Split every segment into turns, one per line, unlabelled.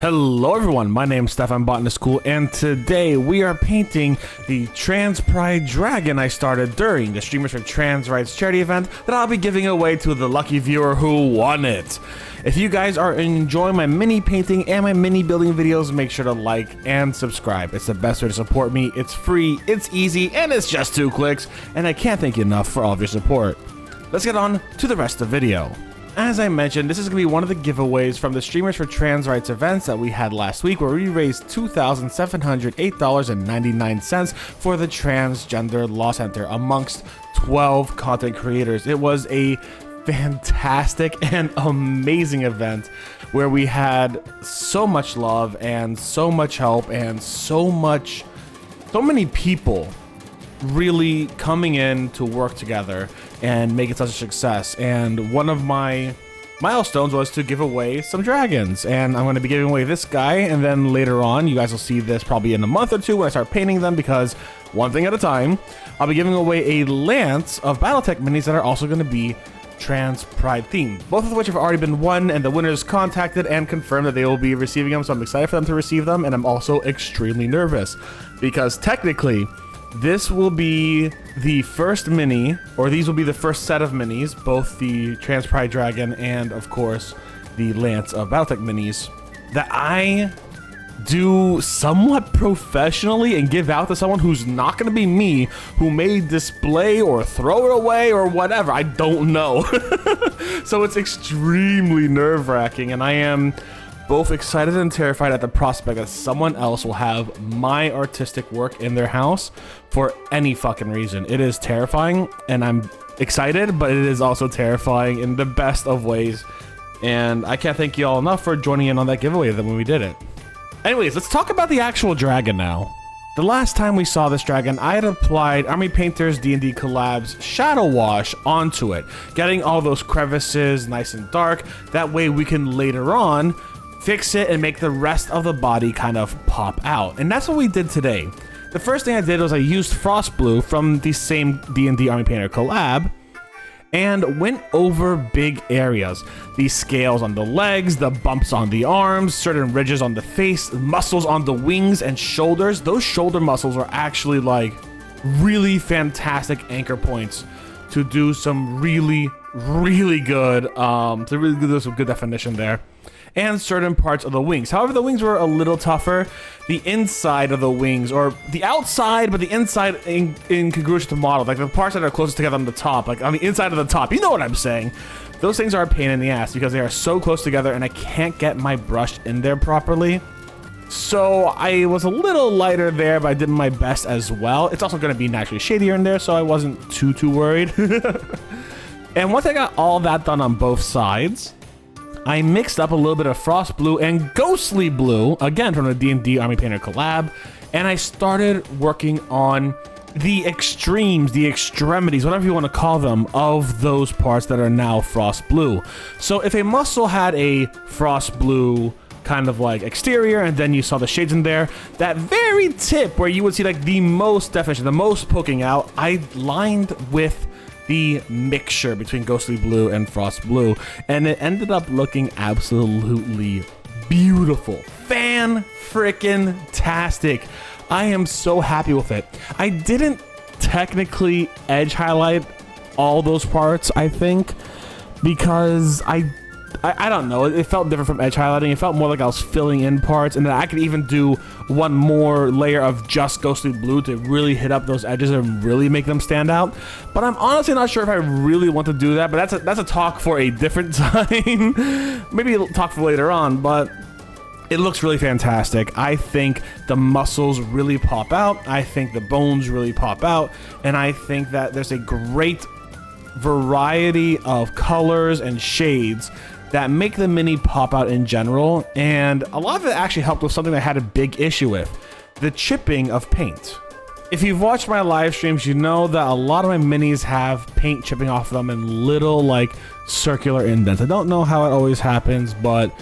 Hello everyone, my name is Stefan, Botanist Cool, and today we are painting the Trans Pride Dragon I started during the Streamers for Trans Rights charity event that I'll be giving away to the lucky viewer who won it. If you guys are enjoying my mini painting and my mini building videos, make sure to like and subscribe. It's the best way to support me. It's free, it's easy, and it's just 2 clicks, and I can't thank you enough for all of your support. Let's get on to the rest of the video. As I mentioned, this is going to be one of the giveaways from the Streamers for Trans Rights events that we had last week, where we raised $2,708.99 for the Transgender Law Center amongst 12 content creators. It was a fantastic and amazing event where we had so much love and so much help and so many people really coming in to work together and make it such a success. And one of my milestones was to give away some dragons, and I'm going to be giving away this guy, and then later on you guys will see this probably in a month or two when I start painting them, because one thing at a time, I'll be giving away a lance of Battletech minis that are also going to be Trans Pride themed, both of which have already been won, and the winners contacted and confirmed that they will be receiving them. So I'm excited for them to receive them, and I'm also extremely nervous because technically this will be the first mini, or these will be the first set of minis, both the Trans Pride Dragon and, of course, the Lance of Battletech minis, that I do somewhat professionally and give out to someone who's not going to be me, who may display or throw it away or whatever. I don't know. So it's extremely nerve-wracking, and I am both excited and terrified at the prospect that someone else will have my artistic work in their house for any fucking reason. It is terrifying, and I'm excited, but it is also terrifying in the best of ways. And I can't thank you all enough for joining in on that giveaway when we did it. Anyways, let's talk about the actual dragon now. The last time we saw this dragon, I had applied Army Painter's D&D Collab's Shadow Wash onto it, getting all those crevices nice and dark. That way we can later on fix it and make the rest of the body kind of pop out. And that's what we did today. The first thing I did was I used Frost Blue from the same D&D Army Painter collab and went over big areas. The scales on the legs, the bumps on the arms, certain ridges on the face, muscles on the wings and shoulders. Those shoulder muscles are actually like really fantastic anchor points to do some really good, to really do some good definition there. And certain parts of the wings. However, the wings were a little tougher. The inside of the wings, or the outside, but the inside in congruence to model, like the parts that are closest together on the top, like on the inside of the top, you know what I'm saying. Those things are a pain in the ass because they are so close together and I can't get my brush in there properly. So I was a little lighter there, but I did my best as well. It's also going to be naturally shadier in there, so I wasn't too worried. And once I got all that done on both sides, I mixed up a little bit of Frost Blue and Ghostly Blue, again from the D&D Army Painter collab, and I started working on the extremes, the extremities, whatever you want to call them, of those parts that are now Frost Blue. So if a muscle had a Frost Blue kind of like exterior, and then you saw the shades in there, that very tip where you would see like the most definition, the most poking out, I lined with the mixture between Ghostly Blue and Frost Blue, and it ended up looking absolutely beautiful. Fan-frickin-tastic. I am so happy with it. I didn't technically edge highlight all those parts, I think, because I don't know, it felt different from edge highlighting. It felt more like I was filling in parts, and then I could even do one more layer of just Ghostly Blue to really hit up those edges and really make them stand out. But I'm honestly not sure if I really want to do that, but that's a talk for a different time. Maybe a talk for later on, but it looks really fantastic. I think the muscles really pop out. I think the bones really pop out, and I think that there's a great variety of colors and shades that make the mini pop out in general, and a lot of it actually helped with something I had a big issue with: the chipping of paint. If you've watched my live streams, you know that a lot of my minis have paint chipping off of them in little like circular indents. I don't know how it always happens, but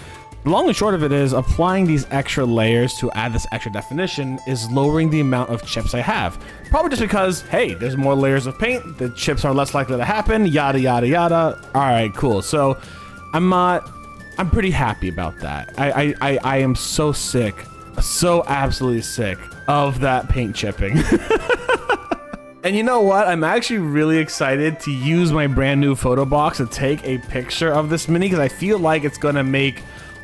the long and short of it is applying these extra layers to add this extra definition is lowering the amount of chips I have. Probably just because, hey, there's more layers of paint, the chips are less likely to happen, yada yada yada. All right, cool. So I'm not I'm pretty happy about that. I am so sick, so absolutely sick of that paint chipping. And you know what? I'm actually really excited to use my brand new photo box to take a picture of this mini because I feel like it's gonna make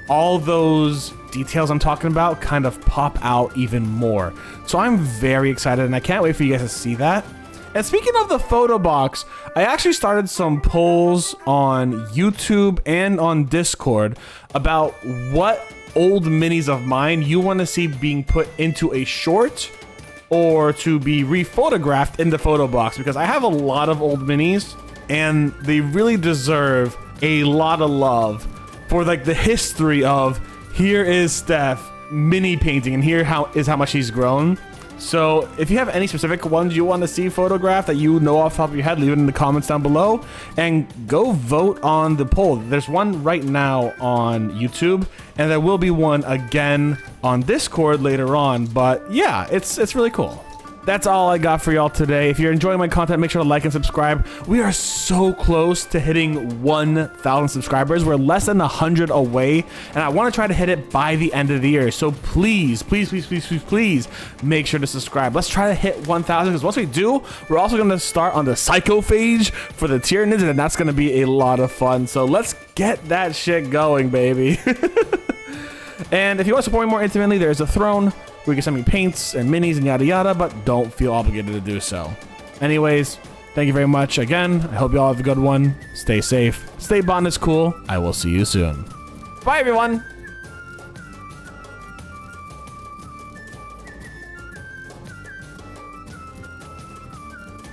all those details I'm talking about kind of pop out even more. So I'm very excited and I can't wait for you guys to see that. And speaking of the photo box, I actually started some polls on YouTube and on Discord about what old minis of mine you want to see being put into a short or to be rephotographed in the photo box, because I have a lot of old minis and they really deserve a lot of love for like the history of here is Steph mini painting and here how much he's grown. So if you have any specific ones you want to see photographed that you know off the top of your head, leave it in the comments down below and go vote on the poll. There's one right now on YouTube and there will be one again on Discord later on, but yeah, it's really cool. That's all I got for y'all today. If you're enjoying my content, make sure to like and subscribe. We are so close to hitting 1,000 subscribers. We're less than 100 away, and I want to try to hit it by the end of the year. So please, please, please, please, please, please make sure to subscribe. Let's try to hit 1,000, because once we do, we're also going to start on the psycho phase for the Tyranids, and that's going to be a lot of fun. So let's get that shit going, baby. And if you want to support me more intimately, there's a throne where you can send me paints and minis and yada yada, but don't feel obligated to do so. Anyways, thank you very much again. I hope you all have a good one. Stay safe. Stay Botanist Cool. I will see you soon. Bye, everyone.